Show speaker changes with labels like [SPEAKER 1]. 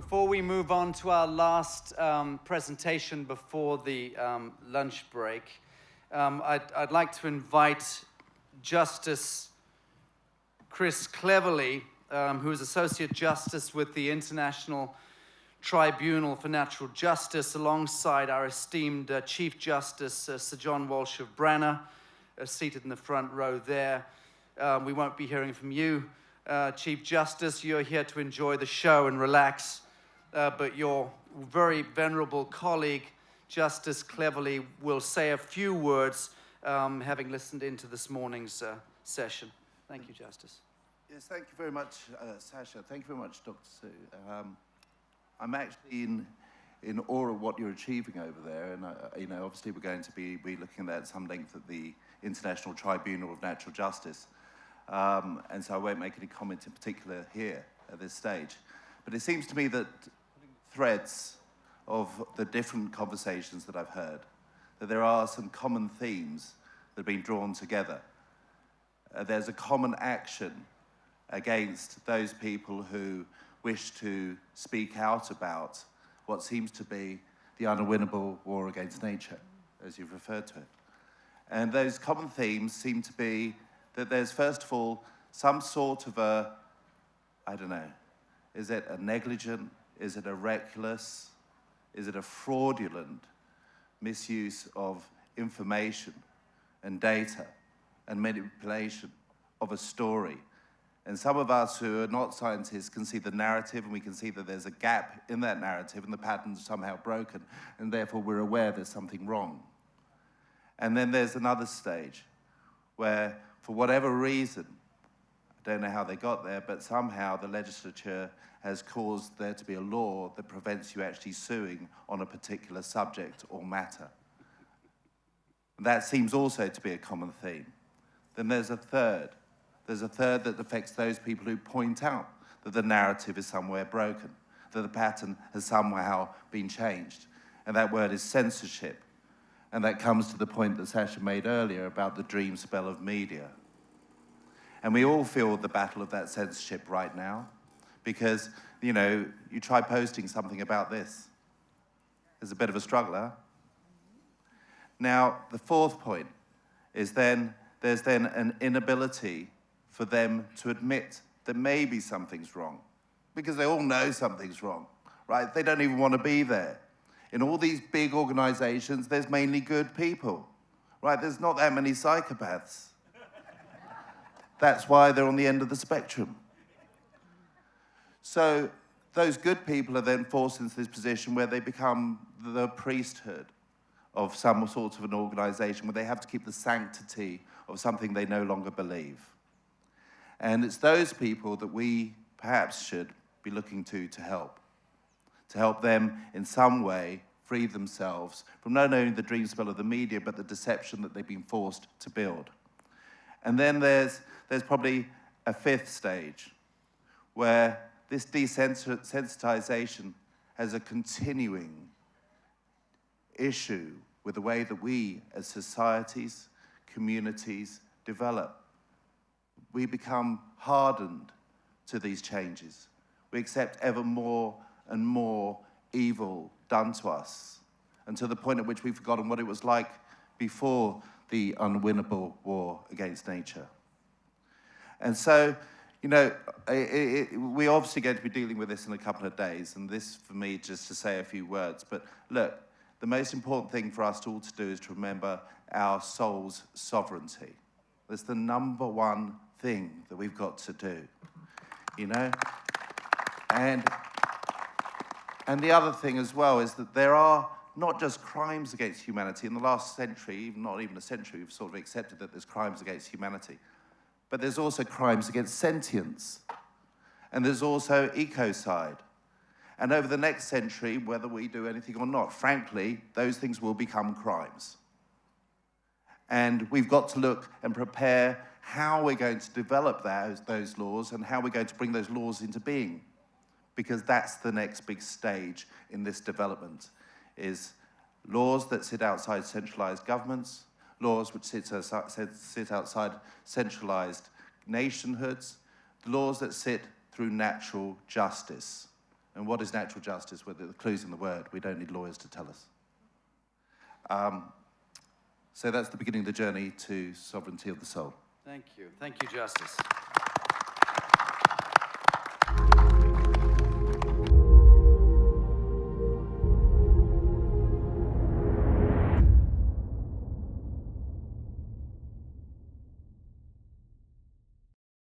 [SPEAKER 1] Before we move on to our last presentation before the lunch break, I'd like to invite Justice Chris Cleverly, who is Associate Justice with the International Tribunal for Natural Justice, alongside our esteemed Chief Justice, Sir John Walsh of Branner, seated in the front row there. We won't be hearing from you, Chief Justice. You're here to enjoy the show and relax, but your very venerable colleague, Justice Cleverly, will say a few words, having listened into this morning's session. Thank you, Justice.
[SPEAKER 2] Yes, thank you very much, Sasha. Thank you very much, Dr. Sue. I'm actually in awe of what you're achieving over there, and obviously we're going to be looking at some length at the International Tribunal of Natural Justice. And so I won't make any comment in particular here at this stage. But it seems to me that threads of the different conversations that I've heard, that there are some common themes that have been drawn together. There's a common action against those people who wish to speak out about what seems to be the unwinnable war against nature, as you've referred to it. And those common themes seem to be that there's, first of all, some sort of I don't know, is it a negligent, is it a reckless, is it a fraudulent misuse of information and data and manipulation of a story? And some of us who are not scientists can see the narrative, and we can see that there's a gap in that narrative and the pattern's somehow broken, and therefore we're aware there's something wrong. And then there's another stage where, for whatever reason, I don't know how they got there, but somehow the legislature has caused there to be a law that prevents you actually suing on a particular subject or matter. And that seems also to be a common theme. Then there's a third. There's a third that affects those people who point out that the narrative is somewhere broken, that the pattern has somehow been changed. And that word is censorship. And that comes to the point that Sasha made earlier about the dream spell of media. And we all feel the battle of that censorship right now, because, you try posting something about this. There's a bit of a struggle, huh? Now, the fourth point is there's an inability for them to admit that maybe something's wrong, because they all know something's wrong, right? They don't even want to be there. In all these big organizations, there's mainly good people, right? There's not that many psychopaths. That's why they're on the end of the spectrum. So those good people are then forced into this position where they become the priesthood of some sort of an organization, where they have to keep the sanctity of something they no longer believe. And it's those people that we perhaps should be looking to help them in some way free themselves from not only the dream spell of the media, but the deception that they've been forced to build. And then there's probably a fifth stage, where this desensitization has a continuing issue with the way that we as societies, communities develop. We become hardened to these changes. We accept ever more and more evil done to us, and to the point at which we've forgotten what it was like before the unwinnable war against nature. And so, we're obviously going to be dealing with this in a couple of days, and this, for me, just to say a few words. But look, the most important thing for us all to do is to remember our soul's sovereignty. That's the number one thing that we've got to do, And the other thing as well is that there are not just crimes against humanity. In the last century, not even a century, we've sort of accepted that there's crimes against humanity. But there's also crimes against sentience. And there's also ecocide. And over the next century, whether we do anything or not, frankly, those things will become crimes. And we've got to look and prepare how we're going to develop those laws and how we're going to bring those laws into being. Because that's the next big stage in this development, is laws that sit outside centralized governments, laws which sit outside centralized nationhoods, laws that sit through natural justice. And what is natural justice? Well, the clue's in the word. We don't need lawyers to tell us. So that's the beginning of the journey to sovereignty of the soul.
[SPEAKER 1] Thank you. Thank you, Justice.